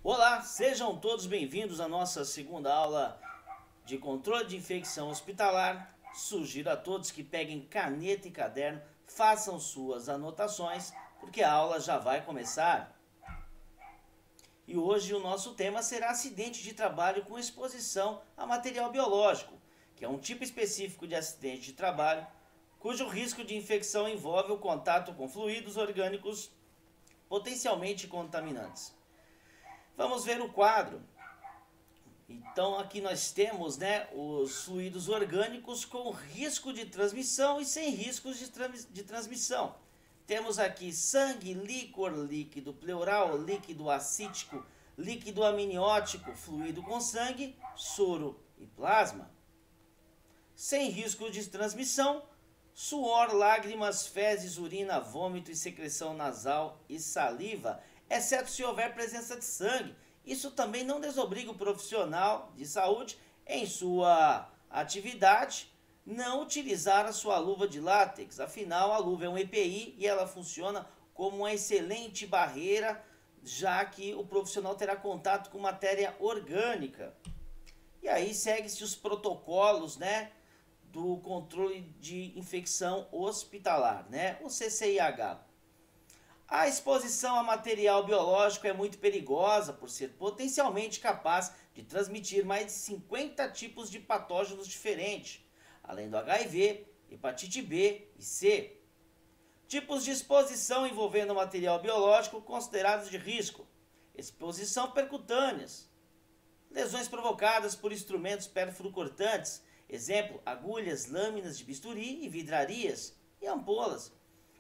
Olá, sejam todos bem-vindos à nossa segunda aula de controle de infecção hospitalar. Sugiro a todos que peguem caneta e caderno, façam suas anotações, porque a aula já vai começar. E hoje o nosso tema será acidente de trabalho com exposição a material biológico, que é um tipo específico de acidente de trabalho, cujo risco de infecção envolve o contato com fluidos orgânicos potencialmente contaminantes. Vamos ver o quadro. Então aqui nós temos, os fluidos orgânicos com risco de transmissão e sem riscos de transmissão. Temos aqui sangue, líquor, líquido pleural, líquido acítico, líquido amniótico, fluido com sangue, soro e plasma. Sem risco de transmissão, suor, lágrimas, fezes, urina, vômito e secreção nasal e saliva, exceto se houver presença de sangue. Isso também não desobriga o profissional de saúde, em sua atividade, não utilizar a sua luva de látex. Afinal, a luva é um EPI e ela funciona como uma excelente barreira, já que o profissional terá contato com matéria orgânica. E aí segue-se os protocolos, do controle de infecção hospitalar, o CCIH. A exposição a material biológico é muito perigosa por ser potencialmente capaz de transmitir mais de 50 tipos de patógenos diferentes, além do HIV, hepatite B e C. Tipos de exposição envolvendo material biológico considerados de risco: exposição percutâneas, lesões provocadas por instrumentos perfluocortantes, exemplo, agulhas, lâminas de bisturi e vidrarias e ampolas.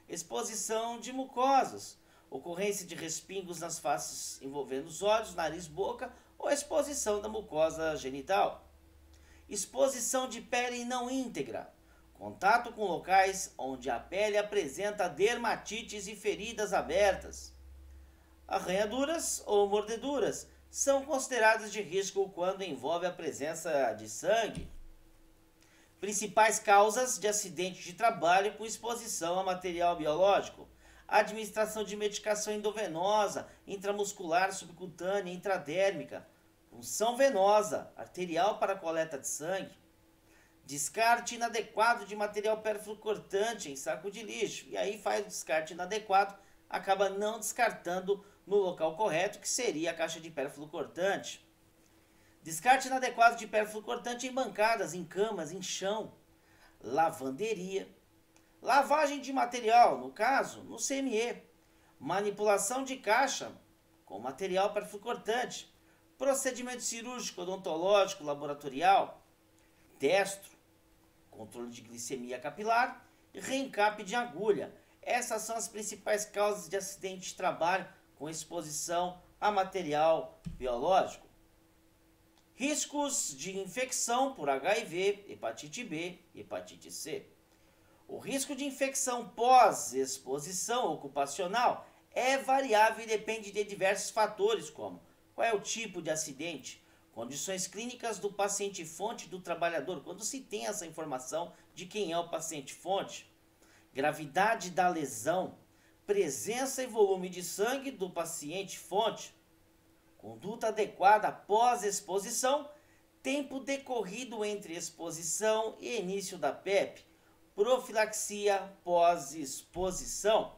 Exposição de mucosas, ocorrência de respingos nas faces envolvendo os olhos, nariz, boca ou exposição da mucosa genital. Exposição de pele não íntegra, contato com locais onde a pele apresenta dermatites e feridas abertas. Arranhaduras ou mordeduras são consideradas de risco quando envolve a presença de sangue. Principais causas de acidente de trabalho com exposição a material biológico: administração de medicação endovenosa, intramuscular, subcutânea, intradérmica, punção venosa, arterial para coleta de sangue, descarte inadequado de material perfluocortante em saco de lixo, e aí faz o descarte inadequado, acaba não descartando no local correto, que seria a caixa de perfluocortante. Descarte inadequado de perfluocortante em bancadas, em camas, em chão. Lavanderia. Lavagem de material, no caso, no CME. Manipulação de caixa com material perfluocortante. Procedimento cirúrgico, odontológico, laboratorial. Destro. Controle de glicemia capilar e reencape de agulha. Essas são as principais causas de acidente de trabalho com exposição a material biológico. Riscos de infecção por HIV, hepatite B e hepatite C. O risco de infecção pós-exposição ocupacional é variável e depende de diversos fatores, como qual é o tipo de acidente, condições clínicas do paciente-fonte do trabalhador, quando se tem essa informação de quem é o paciente-fonte, gravidade da lesão, presença e volume de sangue do paciente-fonte, conduta adequada após exposição, tempo decorrido entre exposição e início da PEP, profilaxia pós-exposição,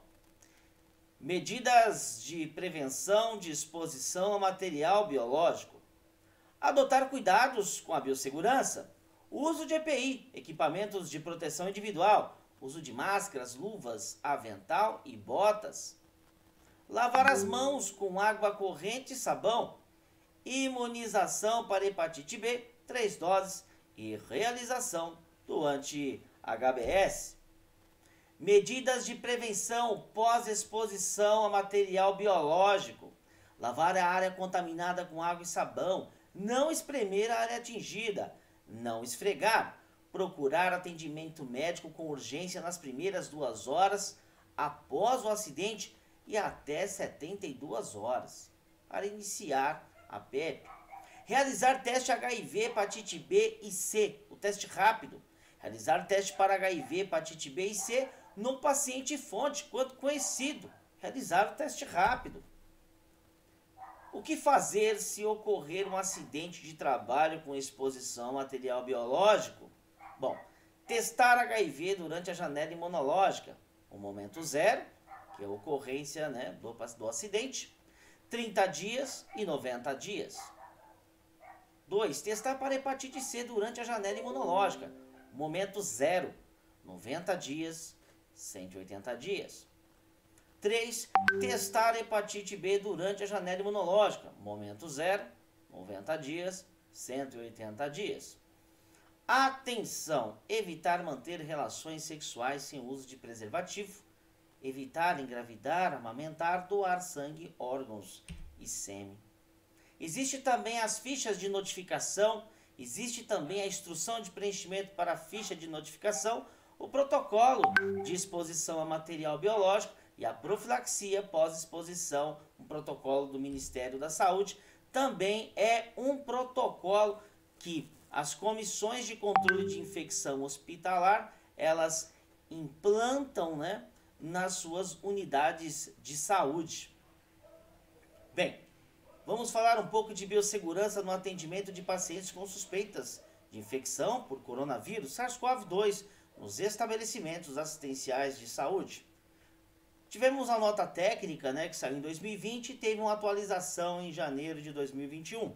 medidas de prevenção de exposição a material biológico, adotar cuidados com a biossegurança, uso de EPI, equipamentos de proteção individual, uso de máscaras, luvas, avental e botas, lavar as mãos com água corrente e sabão, imunização para hepatite B, 3 doses e realização do anti-HBS. Medidas de prevenção pós-exposição a material biológico: lavar a área contaminada com água e sabão, não espremer a área atingida, não esfregar, procurar atendimento médico com urgência nas primeiras 2 horas após o acidente e até 72 horas para iniciar a PEP. Realizar teste HIV, hepatite B e C, o teste rápido. Realizar teste para HIV, hepatite B e C no paciente fonte, quanto conhecido. Realizar o teste rápido. O que fazer se ocorrer um acidente de trabalho com exposição a material biológico? Bom, testar HIV durante a janela imunológica, o momento zero, que é a ocorrência, né, do acidente, 30 dias e 90 dias. 2. Testar para hepatite C durante a janela imunológica, momento zero, 90 dias, 180 dias. 3. Testar hepatite B durante a janela imunológica, momento zero, 90 dias, 180 dias. Atenção! Evitar manter relações sexuais sem uso de preservativo, evitar engravidar, amamentar, doar sangue, órgãos e sêmen. Existe também as fichas de notificação, existe também a instrução de preenchimento para a ficha de notificação, o protocolo de exposição a material biológico e a profilaxia pós-exposição, um protocolo do Ministério da Saúde, também é um protocolo que as comissões de controle de infecção hospitalar, elas implantam, né, nas suas unidades de saúde. Bem, vamos falar um pouco de biossegurança no atendimento de pacientes com suspeitas de infecção por coronavírus SARS-CoV-2 nos estabelecimentos assistenciais de saúde. Tivemos a nota técnica, né, que saiu em 2020 e teve uma atualização em janeiro de 2021.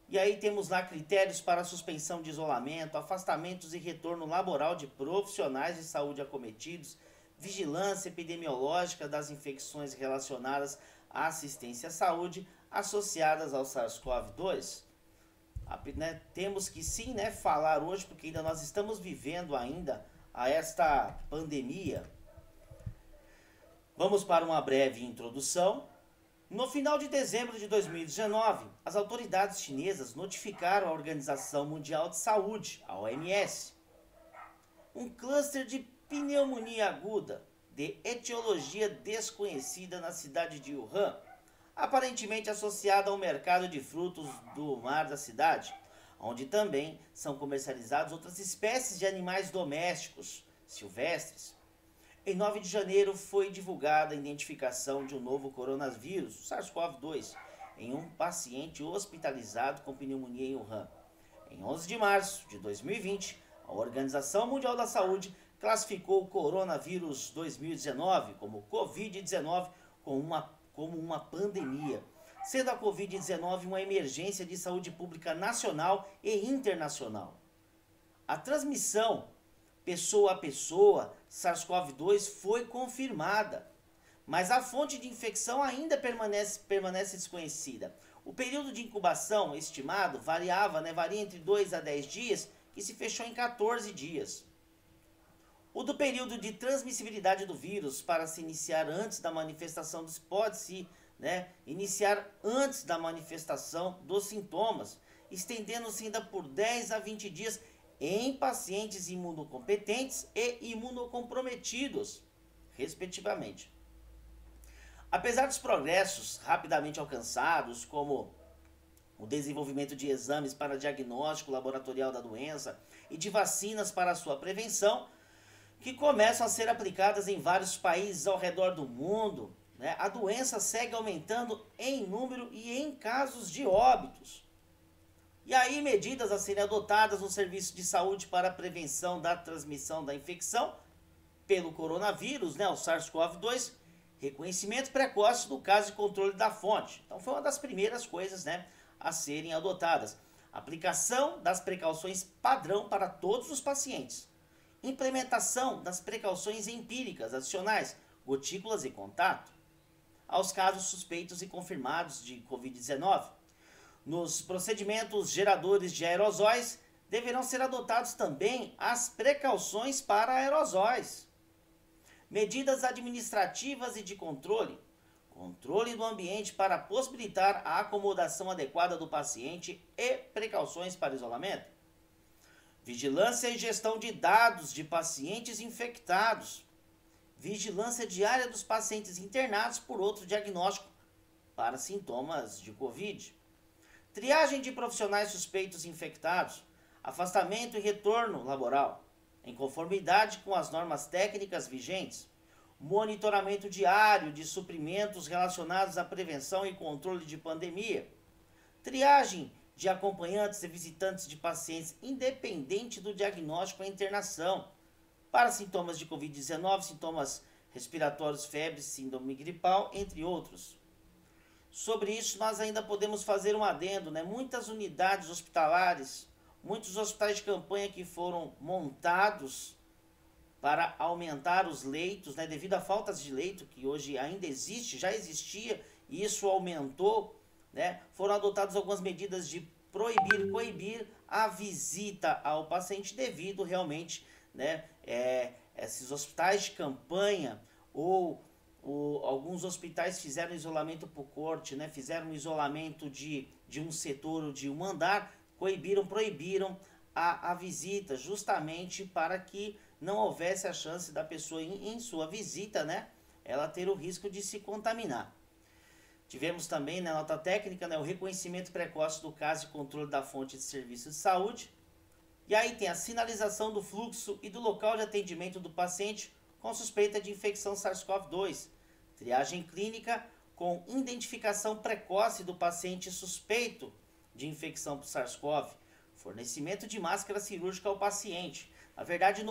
E aí temos lá critérios para suspensão de isolamento, afastamentos e retorno laboral de profissionais de saúde acometidos, vigilância epidemiológica das infecções relacionadas à assistência à saúde associadas ao SARS-CoV-2. Temos que sim, né, falar hoje, porque ainda nós estamos vivendo ainda a esta pandemia. Vamos para uma breve introdução. No final de dezembro de 2019, as autoridades chinesas notificaram a Organização Mundial de Saúde, a OMS, um cluster de pneumonia aguda de etiologia desconhecida na cidade de Wuhan, aparentemente associada ao mercado de frutos do mar da cidade, onde também são comercializadas outras espécies de animais domésticos, silvestres. Em 9 de janeiro foi divulgada a identificação de um novo coronavírus, SARS-CoV-2, em um paciente hospitalizado com pneumonia em Wuhan. Em 11 de março de 2020, a Organização Mundial da Saúde classificou o coronavírus 2019 como Covid-19 como uma pandemia, sendo a Covid-19 uma emergência de saúde pública nacional e internacional. A transmissão pessoa a pessoa, SARS-CoV-2 foi confirmada, mas a fonte de infecção ainda permanece desconhecida. O período de incubação estimado varia entre 2 a 10 dias, que se fechou em 14 dias. O do período de transmissibilidade do vírus para se iniciar antes da manifestação pode-se iniciar antes da manifestação dos sintomas, estendendo-se ainda por 10 a 20 dias em pacientes imunocompetentes e imunocomprometidos, respectivamente. Apesar dos progressos rapidamente alcançados, como o desenvolvimento de exames para diagnóstico laboratorial da doença e de vacinas para sua prevenção, que começam a ser aplicadas em vários países ao redor do mundo, a doença segue aumentando em número e em casos de óbitos. E aí, medidas a serem adotadas no serviço de saúde para a prevenção da transmissão da infecção pelo coronavírus, o SARS-CoV-2, reconhecimento precoce do caso e controle da fonte. Então, foi uma das primeiras coisas a serem adotadas. Aplicação das precauções padrão para todos os pacientes. Implementação das precauções empíricas adicionais, gotículas e contato, aos casos suspeitos e confirmados de Covid-19. Nos procedimentos geradores de aerosóis, deverão ser adotados também as precauções para aerosóis. Medidas administrativas e de controle. Controle do ambiente para possibilitar a acomodação adequada do paciente e precauções para isolamento. Vigilância e gestão de dados de pacientes infectados. Vigilância diária dos pacientes internados por outro diagnóstico para sintomas de Covid. Triagem de profissionais suspeitos infectados, afastamento e retorno laboral, em conformidade com as normas técnicas vigentes, monitoramento diário de suprimentos relacionados à prevenção e controle de pandemia, triagem de acompanhantes e visitantes de pacientes independente do diagnóstico ou internação, para sintomas de Covid-19, sintomas respiratórios, febre, síndrome gripal, entre outros. Sobre isso, nós ainda podemos fazer um adendo, né? Muitas unidades hospitalares, muitos hospitais de campanha que foram montados para aumentar os leitos, né? Devido a faltas de leito, que hoje ainda existe, já existia, e isso aumentou, né? Foram adotadas algumas medidas de coibir a visita ao paciente devido realmente, né? Esses hospitais de campanha ou alguns hospitais fizeram isolamento por corte, né? Fizeram um isolamento de um setor ou de um andar, proibiram a visita, justamente para que não houvesse a chance da pessoa em sua visita, né? Ela ter o risco de se contaminar. Tivemos também na nota técnica, né, o reconhecimento precoce do caso e controle da fonte de serviço de saúde. E aí tem a sinalização do fluxo e do local de atendimento do paciente com suspeita de infecção SARS-CoV-2, triagem clínica com identificação precoce do paciente suspeito de infecção por SARS-CoV, fornecimento de máscara cirúrgica ao paciente. Na verdade,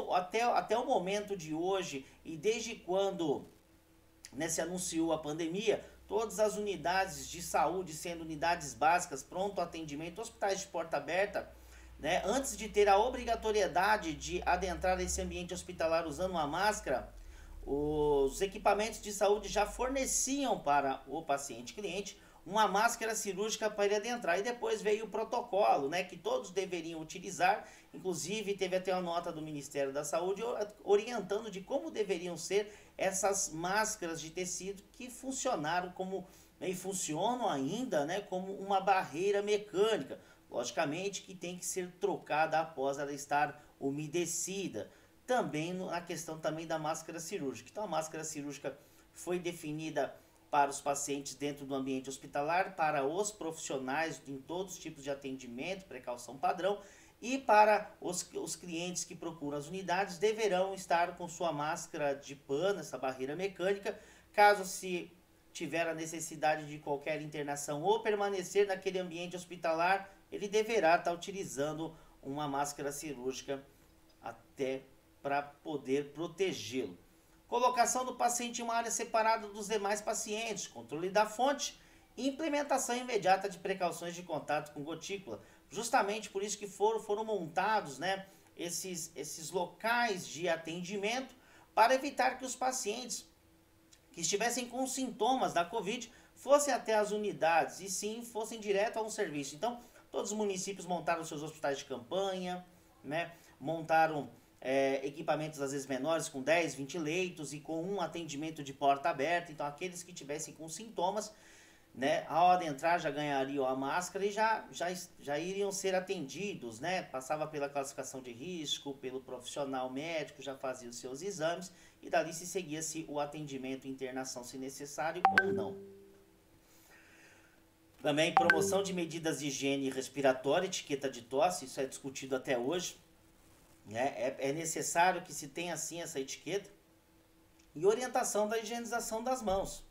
até o momento de hoje e desde quando, né, se anunciou a pandemia, todas as unidades de saúde, sendo unidades básicas, pronto atendimento, hospitais de porta aberta, né, antes de ter a obrigatoriedade de adentrar esse ambiente hospitalar usando uma máscara, os equipamentos de saúde já forneciam para o paciente cliente uma máscara cirúrgica para ele adentrar. E depois veio o protocolo, né, que todos deveriam utilizar. Inclusive teve até uma nota do Ministério da Saúde orientando de como deveriam ser essas máscaras de tecido que funcionaram como, né, e funcionam ainda, né, como uma barreira mecânica. Logicamente que tem que ser trocada após ela estar umedecida. Também na questão também da máscara cirúrgica. Então a máscara cirúrgica foi definida para os pacientes dentro do ambiente hospitalar, para os profissionais em todos os tipos de atendimento, precaução padrão, e para os clientes que procuram as unidades deverão estar com sua máscara de pano, essa barreira mecânica, caso se tiver a necessidade de qualquer internação ou permanecer naquele ambiente hospitalar, ele deverá estar utilizando uma máscara cirúrgica até para poder protegê-lo. Colocação do paciente em uma área separada dos demais pacientes, controle da fonte e implementação imediata de precauções de contato com gotícula. Justamente por isso que foram montados, né, esses locais de atendimento para evitar que os pacientes que estivessem com sintomas da Covid fossem até as unidades e sim fossem direto a um serviço. Então, todos os municípios montaram seus hospitais de campanha, né, montaram equipamentos às vezes menores com 10, 20 leitos e com um atendimento de porta aberta. Então aqueles que tivessem com sintomas, né, ao adentrar já ganhariam a máscara e já iriam ser atendidos, né? Passava pela classificação de risco, pelo profissional médico, já fazia os seus exames e dali se seguia-se o atendimento e internação se necessário ou não. Também promoção de medidas de higiene respiratória, etiqueta de tosse, isso é discutido até hoje. É necessário que se tenha assim essa etiqueta. E orientação da higienização das mãos.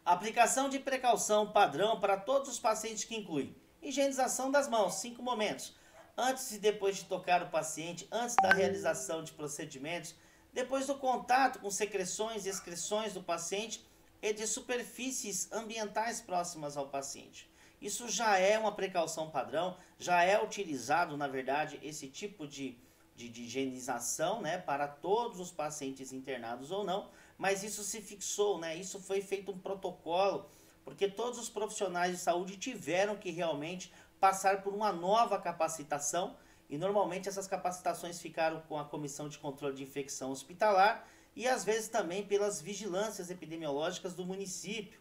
Aplicação de precaução padrão para todos os pacientes que inclui higienização das mãos, 5 momentos. Antes e depois de tocar o paciente, antes da realização de procedimentos, depois do contato com secreções e excreções do paciente e de superfícies ambientais próximas ao paciente. Isso já é uma precaução padrão, já é utilizado, na verdade, esse tipo de higienização, né, para todos os pacientes internados ou não, mas isso se fixou, né, isso foi feito um protocolo, porque todos os profissionais de saúde tiveram que realmente passar por uma nova capacitação, e normalmente essas capacitações ficaram com a Comissão de Controle de Infecção Hospitalar e às vezes também pelas vigilâncias epidemiológicas do município.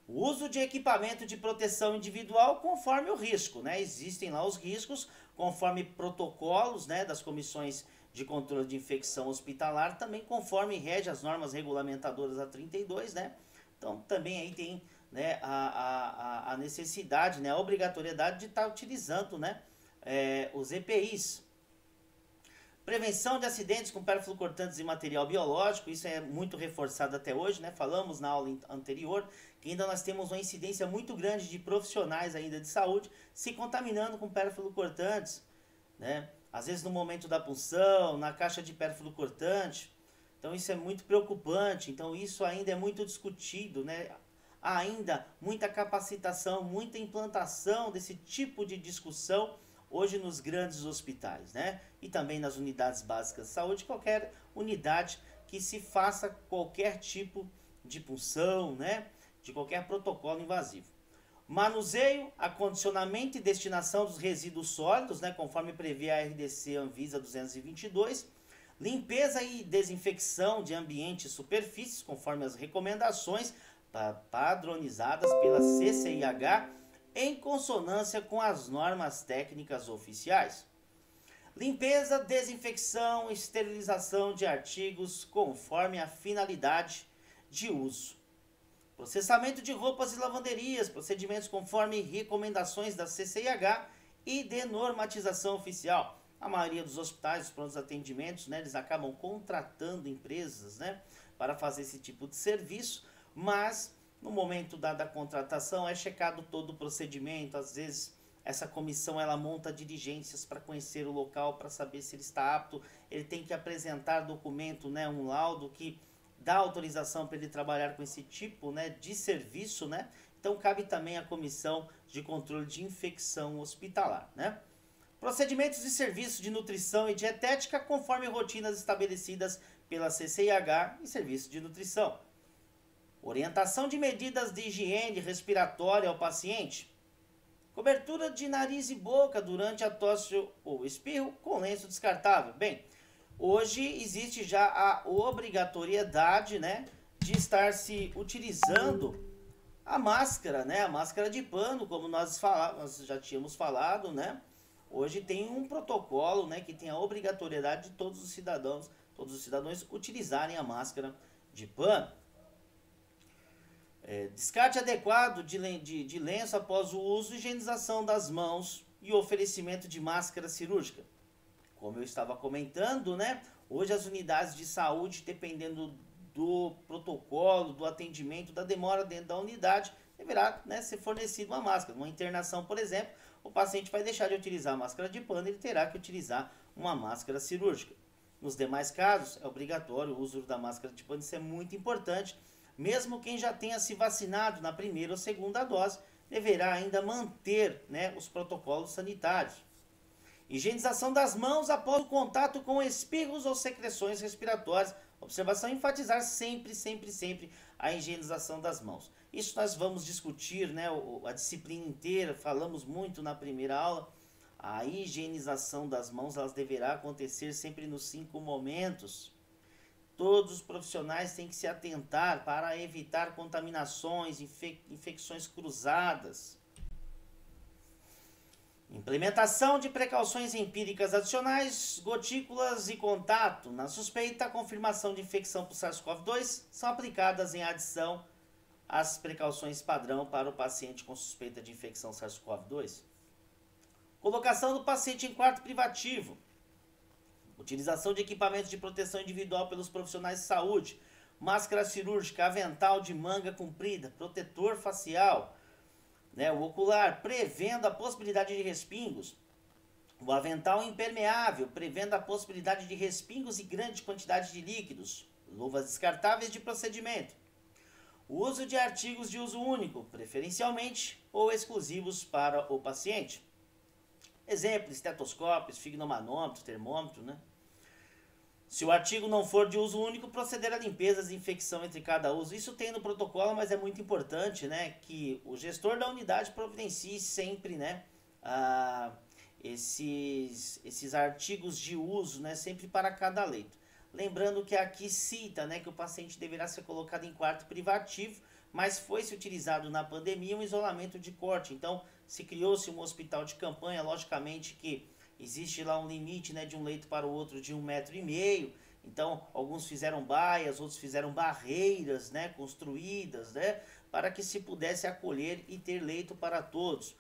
O uso de equipamento de proteção individual conforme o risco, né? Existem lá os riscos conforme protocolos, né, das comissões de controle de infecção hospitalar, também conforme rege as normas regulamentadoras a 32, né? Então também aí tem, né, a necessidade, né, a obrigatoriedade de estar utilizando, né, os EPIs. Prevenção de acidentes com perfluorocortantes e material biológico, isso é muito reforçado até hoje, né? Falamos na aula anterior que ainda nós temos uma incidência muito grande de profissionais ainda de saúde se contaminando com perfluorocortantes, né? Às vezes no momento da punção, na caixa de perfluorocortante. Então isso é muito preocupante, então isso ainda é muito discutido, né? Há ainda muita capacitação, muita implantação desse tipo de discussão hoje nos grandes hospitais, né? E também nas unidades básicas de saúde, qualquer unidade que se faça qualquer tipo de punção, né? De qualquer protocolo invasivo. Manuseio, acondicionamento e destinação dos resíduos sólidos, né? Conforme prevê a RDC Anvisa 222. Limpeza e desinfecção de ambientes e superfícies, conforme as recomendações padronizadas pela CCIH, em consonância com as normas técnicas oficiais. Limpeza, desinfecção e esterilização de artigos conforme a finalidade de uso. Processamento de roupas e lavanderias, procedimentos conforme recomendações da CCIH e de normatização oficial. A maioria dos hospitais, os prontos atendimentos, né, eles acabam contratando empresas, né, para fazer esse tipo de serviço, mas no momento da contratação é checado todo o procedimento. Às vezes essa comissão ela monta diligências para conhecer o local, para saber se ele está apto. Ele tem que apresentar documento, né, um laudo que dá autorização para ele trabalhar com esse tipo, né, de serviço, né? Então cabe também à comissão de controle de infecção hospitalar, né? Procedimentos e serviços de nutrição e dietética conforme rotinas estabelecidas pela CCIH e serviços de nutrição. Orientação de medidas de higiene respiratória ao paciente. Cobertura de nariz e boca durante a tosse ou espirro com lenço descartável. Bem, hoje existe já a obrigatoriedade, né, de estar se utilizando a máscara, né, a máscara de pano, como nós já tínhamos falado, né. Hoje tem um protocolo, né, que tem a obrigatoriedade de todos os cidadãos utilizarem a máscara de pano. Descarte adequado de lenço após o uso, higienização das mãos e oferecimento de máscara cirúrgica. Como eu estava comentando, né, hoje as unidades de saúde, dependendo do protocolo, do atendimento, da demora dentro da unidade, deverá, né, ser fornecida uma máscara. Uma internação, por exemplo, o paciente vai deixar de utilizar a máscara de pano, ele terá que utilizar uma máscara cirúrgica. Nos demais casos, é obrigatório o uso da máscara de pano, isso é muito importante. Mesmo quem já tenha se vacinado na primeira ou segunda dose, deverá ainda manter, né, os protocolos sanitários. Higienização das mãos após o contato com espirros ou secreções respiratórias. Observação, enfatizar sempre a higienização das mãos. Isso nós vamos discutir, né, a disciplina inteira, falamos muito na primeira aula. A higienização das mãos elas deverá acontecer sempre nos 5 momentos. Todos os profissionais têm que se atentar para evitar contaminações, infecções cruzadas. Implementação de precauções empíricas adicionais, gotículas e contato. Na suspeita, a confirmação de infecção por SARS-CoV-2 são aplicadas em adição às precauções padrão para o paciente com suspeita de infecção SARS-CoV-2. Colocação do paciente em quarto privativo. Utilização de equipamentos de proteção individual pelos profissionais de saúde. Máscara cirúrgica, avental de manga comprida, protetor facial, né, o ocular, prevendo a possibilidade de respingos. O avental impermeável, prevendo a possibilidade de respingos e grande quantidade de líquidos. Luvas descartáveis de procedimento. O uso de artigos de uso único, preferencialmente ou exclusivos para o paciente. Exemplo, estetoscópio, esfigmomanômetro, termômetro, né? Se o artigo não for de uso único, proceder a limpeza, desinfecção entre cada uso. Isso tem no protocolo, mas é muito importante, né, que o gestor da unidade providencie sempre, né, esses artigos de uso, né, sempre para cada leito. Lembrando que aqui cita, né, que o paciente deverá ser colocado em quarto privativo, mas foi-se utilizado na pandemia um isolamento de corte. Então, se criou-se um hospital de campanha, logicamente que existe lá um limite, né, de um leito para o outro de 1,5 metro. Então, alguns fizeram baias, outros fizeram barreiras, né, construídas, né, para que se pudesse acolher e ter leito para todos.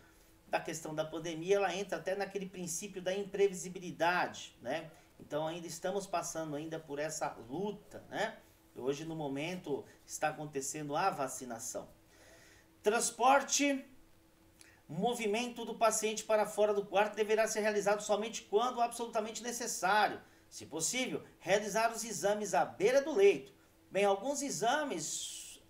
Da questão da pandemia, ela entra até naquele princípio da imprevisibilidade, né? Então ainda estamos passando ainda por essa luta, né? Hoje no momento está acontecendo a vacinação. Transporte, movimento do paciente para fora do quarto deverá ser realizado somente quando absolutamente necessário. Se possível, realizar os exames à beira do leito. Bem, alguns exames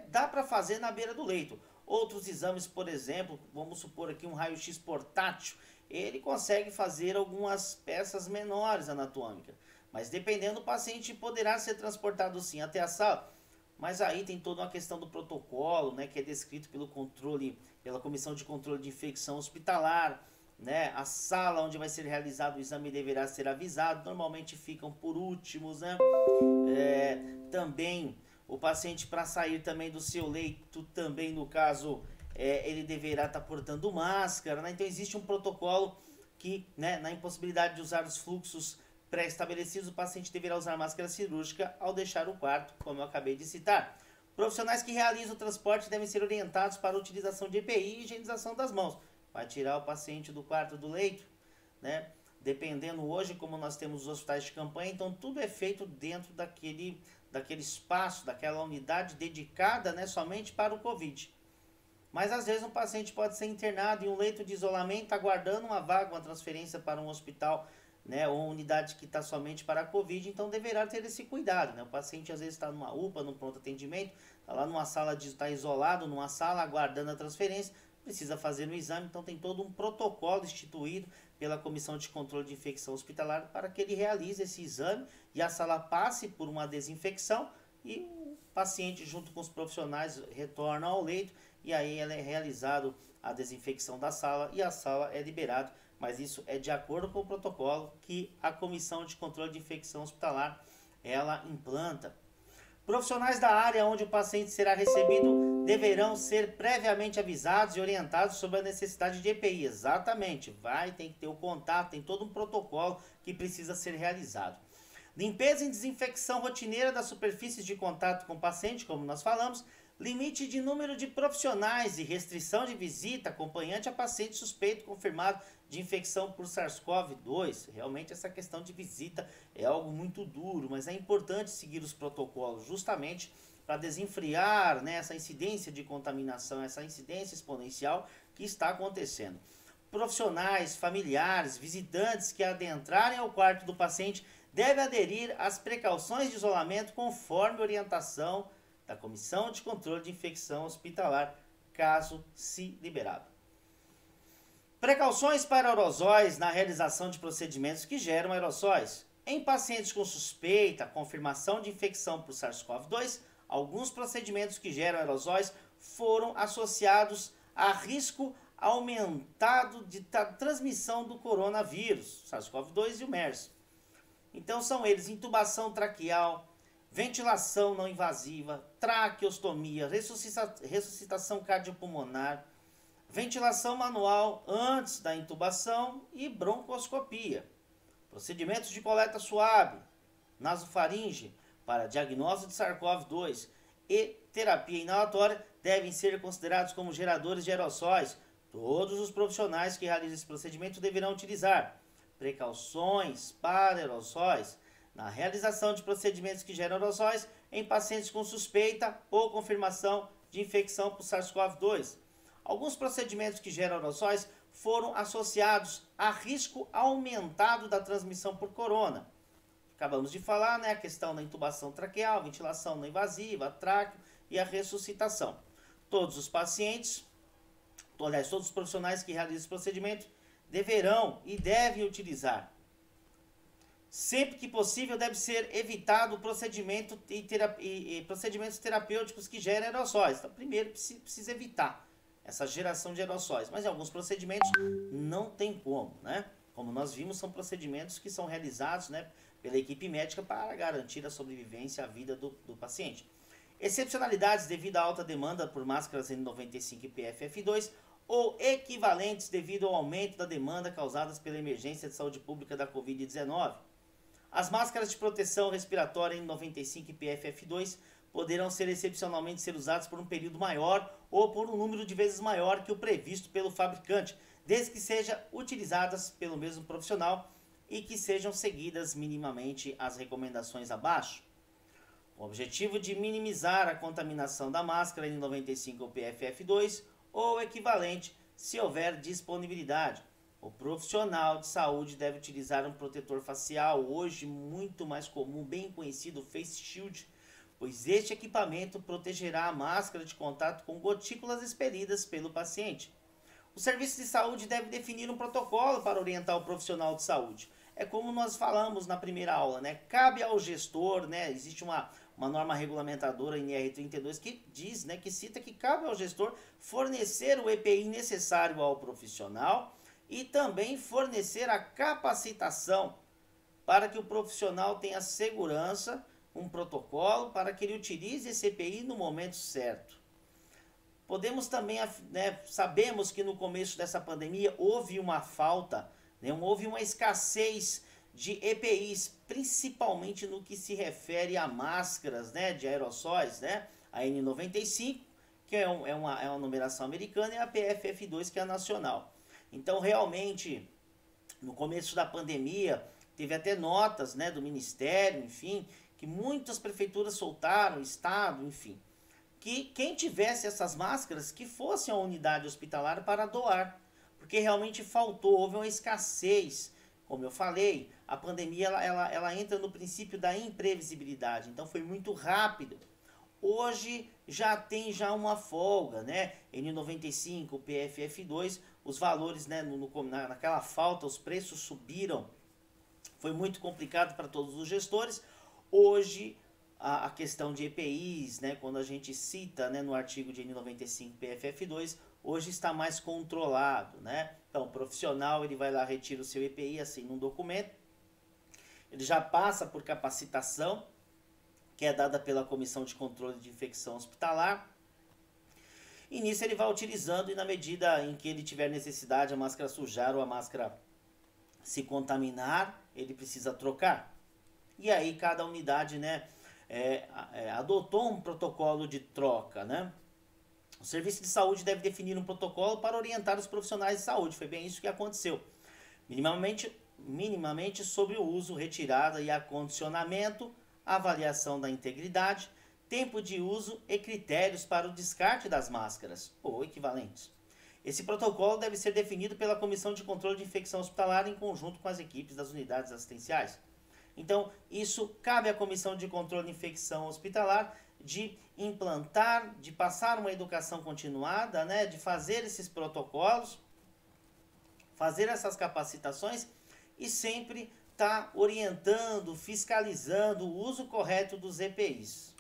dá para fazer na beira do leito. Outros exames, por exemplo, vamos supor aqui um raio-x portátil, ele consegue fazer algumas peças menores anatômicas. Mas dependendo do paciente, poderá ser transportado sim até a sala. Mas aí tem toda uma questão do protocolo, né, que é descrito pela Comissão de Controle de Infecção Hospitalar, né? A sala onde vai ser realizado o exame deverá ser avisado, normalmente ficam por últimos, né? Também o paciente, para sair também do seu leito, também no caso, ele deverá estar portando máscara, né? Então existe um protocolo que, né, na impossibilidade de usar os fluxos pré-estabelecidos, o paciente deverá usar máscara cirúrgica ao deixar o quarto, como eu acabei de citar. Profissionais que realizam o transporte devem ser orientados para a utilização de EPI e higienização das mãos. Vai tirar o paciente do quarto do leito, né? Dependendo hoje, como nós temos os hospitais de campanha, então tudo é feito dentro daquele espaço, daquela unidade dedicada, né, somente para o Covid. Mas às vezes um paciente pode ser internado em um leito de isolamento, aguardando uma vaga, uma transferência para um hospital, né, ou uma unidade que está somente para a Covid, então deverá ter esse cuidado, né? O paciente às vezes está numa UPA, num pronto atendimento, está lá numa sala, está isolado numa sala, aguardando a transferência, precisa fazer o exame, então tem todo um protocolo instituído pela Comissão de Controle de Infecção Hospitalar para que ele realize esse exame e a sala passe por uma desinfecção e o paciente junto com os profissionais retorna ao leito e aí é realizado a desinfecção da sala e a sala é liberada, mas isso é de acordo com o protocolo que a Comissão de Controle de Infecção Hospitalar ela implanta. Profissionais da área onde o paciente será recebido deverão ser previamente avisados e orientados sobre a necessidade de EPI. Exatamente, tem que ter o contato, tem todo um protocolo que precisa ser realizado. Limpeza e desinfecção rotineira das superfícies de contato com o paciente, como nós falamos. Limite de número de profissionais e restrição de visita acompanhante a paciente suspeito confirmado de infecção por SARS-CoV-2. Realmente essa questão de visita é algo muito duro, mas é importante seguir os protocolos justamente para desenfrear, né, essa incidência de contaminação, essa incidência exponencial que está acontecendo. Profissionais, familiares, visitantes que adentrarem ao quarto do paciente devem aderir às precauções de isolamento conforme orientação da Comissão de Controle de Infecção Hospitalar, caso se liberado. Precauções para aerosóis na realização de procedimentos que geram aerossóis. Em pacientes com suspeita, confirmação de infecção por SARS-CoV-2, alguns procedimentos que geram aerosóis foram associados a risco aumentado de transmissão do coronavírus, SARS-CoV-2 e o MERS. Então são eles: intubação traqueal, ventilação não invasiva, traqueostomia, ressuscitação cardiopulmonar, ventilação manual antes da intubação e broncoscopia. Procedimentos de coleta suave, nasofaringe para diagnóstico de SARS-CoV-2 e terapia inalatória devem ser considerados como geradores de aerossóis. Todos os profissionais que realizam esse procedimento deverão utilizar precauções para aerossóis na realização de procedimentos que geram aerossóis em pacientes com suspeita ou confirmação de infecção por SARS-CoV-2. Alguns procedimentos que geram aerossóis foram associados a risco aumentado da transmissão por corona. Acabamos de falar, né, a questão da intubação traqueal, ventilação não invasiva, tráqueo e a ressuscitação. Todos os pacientes, aliás, todos os profissionais que realizam esse procedimento deverão e devem utilizar. Sempre que possível, deve ser evitado o procedimento e procedimentos terapêuticos que gerem aerossóis. Então, primeiro, precisa evitar essa geração de aerossóis. Mas em alguns procedimentos não tem como, né? Como nós vimos, são procedimentos que são realizados, né, pela equipe médica para garantir a sobrevivência à vida do paciente. Excepcionalidades devido à alta demanda por máscaras N95 e PFF2 ou equivalentes devido ao aumento da demanda causadas pela emergência de saúde pública da Covid-19. As máscaras de proteção respiratória N95 e PFF2 poderão ser excepcionalmente ser usadas por um período maior ou por um número de vezes maior que o previsto pelo fabricante, desde que sejam utilizadas pelo mesmo profissional e que sejam seguidas minimamente as recomendações abaixo. Com o objetivo de minimizar a contaminação da máscara N95 ou PFF2 ou equivalente, se houver disponibilidade. O profissional de saúde deve utilizar um protetor facial, hoje muito mais comum, bem conhecido, Face Shield, pois este equipamento protegerá a máscara de contato com gotículas expelidas pelo paciente. O serviço de saúde deve definir um protocolo para orientar o profissional de saúde. É como nós falamos na primeira aula, né? Cabe ao gestor, né? Existe uma norma regulamentadora NR32 que diz, né, que cita que cabe ao gestor fornecer o EPI necessário ao profissional e também fornecer a capacitação para que o profissional tenha segurança, um protocolo para que ele utilize esse EPI no momento certo. Podemos também, né, sabemos que no começo dessa pandemia houve uma falta, né, houve uma escassez de EPIs, principalmente no que se refere a máscaras, né, de aerossóis, né, a N95, que é uma numeração americana, e a PFF2, que é a nacional. Então, realmente, no começo da pandemia, teve até notas, né, do Ministério, enfim, que muitas prefeituras soltaram, Estado, enfim, que quem tivesse essas máscaras, que fosse a unidade hospitalar para doar, porque realmente faltou, houve uma escassez. Como eu falei, a pandemia ela entra no princípio da imprevisibilidade, então foi muito rápido. Hoje já tem uma folga, né? N95, PFF2, os valores, né, naquela falta, os preços subiram. Foi muito complicado para todos os gestores. Hoje, a questão de EPIs, né, quando a gente cita, né, no artigo de N95, PFF2, hoje está mais controlado, né? Então, o profissional ele vai lá, retira o seu EPI, assina um documento, ele já passa por capacitação, que é dada pela Comissão de Controle de Infecção Hospitalar, e nisso ele vai utilizando, e na medida em que ele tiver necessidade, a máscara sujar ou a máscara se contaminar, ele precisa trocar. E aí cada unidade, né, adotou um protocolo de troca, né? O serviço de saúde deve definir um protocolo para orientar os profissionais de saúde. Foi bem isso que aconteceu. Minimamente sobre o uso, retirada e acondicionamento, avaliação da integridade, tempo de uso e critérios para o descarte das máscaras, ou equivalentes. Esse protocolo deve ser definido pela Comissão de Controle de Infecção Hospitalar em conjunto com as equipes das unidades assistenciais. Então, isso cabe à Comissão de Controle de Infecção Hospitalar de implantar, de passar uma educação continuada, né, de fazer esses protocolos, fazer essas capacitações e sempre estar orientando, fiscalizando o uso correto dos EPIs.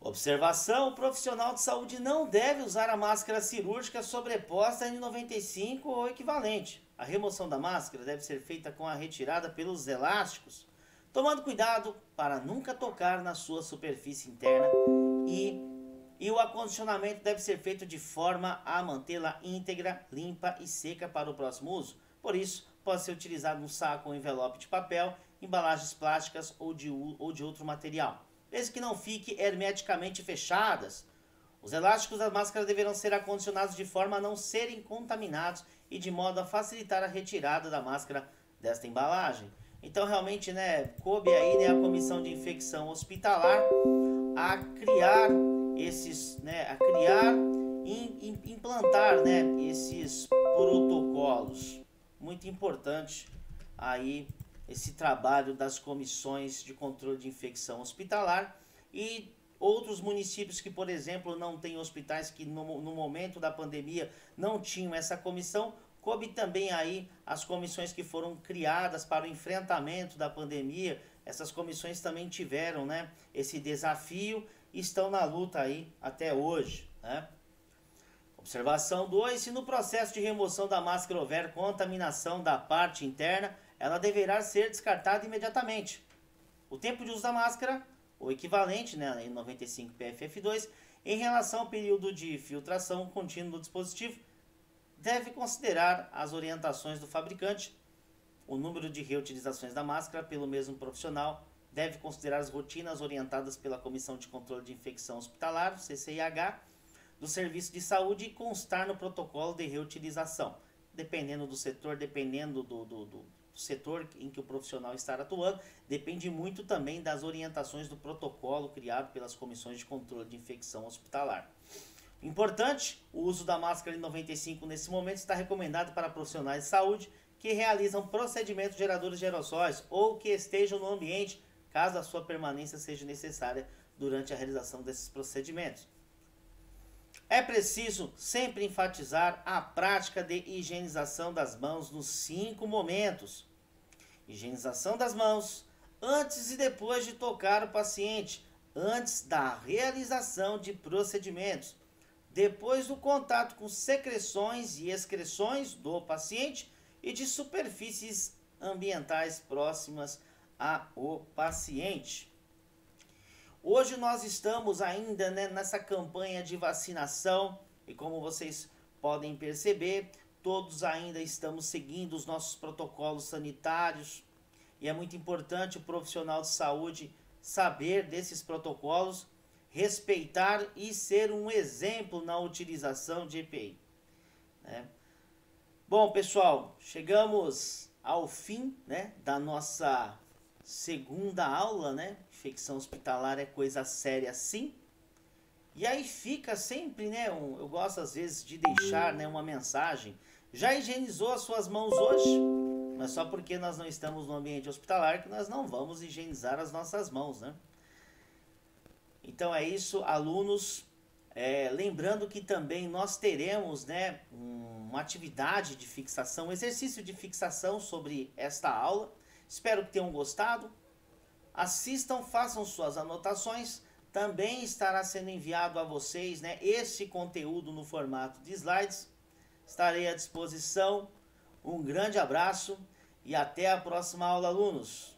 Observação: o profissional de saúde não deve usar a máscara cirúrgica sobreposta a N95 ou equivalente. A remoção da máscara deve ser feita com a retirada pelos elásticos, tomando cuidado para nunca tocar na sua superfície interna e o acondicionamento deve ser feito de forma a mantê-la íntegra, limpa e seca para o próximo uso. Por isso, pode ser utilizado um saco ou envelope de papel, embalagens plásticas ou de outro material, desde que não fique hermeticamente fechadas. Os elásticos da máscara deverão ser acondicionados de forma a não serem contaminados e de modo a facilitar a retirada da máscara desta embalagem. Então, realmente, né, coube aí, né, a Comissão de Infecção Hospitalar a criar e implantar, né, esses protocolos. Muito importante aí esse trabalho das comissões de controle de infecção hospitalar e outros municípios que, por exemplo, não têm hospitais que no momento da pandemia não tinham essa comissão, coube também aí as comissões que foram criadas para o enfrentamento da pandemia. Essas comissões também tiveram, né, esse desafio e estão na luta aí até hoje, né? Observação 2. Se no processo de remoção da máscara houver contaminação da parte interna, ela deverá ser descartada imediatamente. O tempo de uso da máscara, o equivalente, né, em 95 PFF2, em relação ao período de filtração contínua do dispositivo, deve considerar as orientações do fabricante, o número de reutilizações da máscara pelo mesmo profissional, deve considerar as rotinas orientadas pela Comissão de Controle de Infecção Hospitalar, CCIH, do Serviço de Saúde e constar no protocolo de reutilização. dependendo do setor, dependendo do setor em que o profissional está atuando, depende muito também das orientações do protocolo criado pelas comissões de controle de infecção hospitalar. Importante, o uso da máscara N95 nesse momento está recomendado para profissionais de saúde que realizam procedimentos geradores de aerossóis ou que estejam no ambiente, caso a sua permanência seja necessária durante a realização desses procedimentos. É preciso sempre enfatizar a prática de higienização das mãos nos 5 momentos. Higienização das mãos antes e depois de tocar o paciente, antes da realização de procedimentos, depois do contato com secreções e excreções do paciente e de superfícies ambientais próximas ao paciente. Hoje nós estamos ainda, nessa campanha de vacinação e, como vocês podem perceber, todos ainda estamos seguindo os nossos protocolos sanitários e é muito importante o profissional de saúde saber desses protocolos, respeitar e ser um exemplo na utilização de EPI. Bom, pessoal, chegamos ao fim, da nossa segunda aula, Infecção hospitalar é coisa séria sim. E aí fica sempre, eu gosto às vezes de deixar, uma mensagem. Já higienizou as suas mãos hoje? Mas só porque nós não estamos no ambiente hospitalar que nós não vamos higienizar as nossas mãos, Então é isso, alunos. Lembrando que também nós teremos, uma atividade de fixação, um exercício de fixação sobre esta aula. Espero que tenham gostado. Assistam, façam suas anotações. Também estará sendo enviado a vocês, esse conteúdo no formato de slides. Estarei à disposição. Um grande abraço e até a próxima aula, alunos.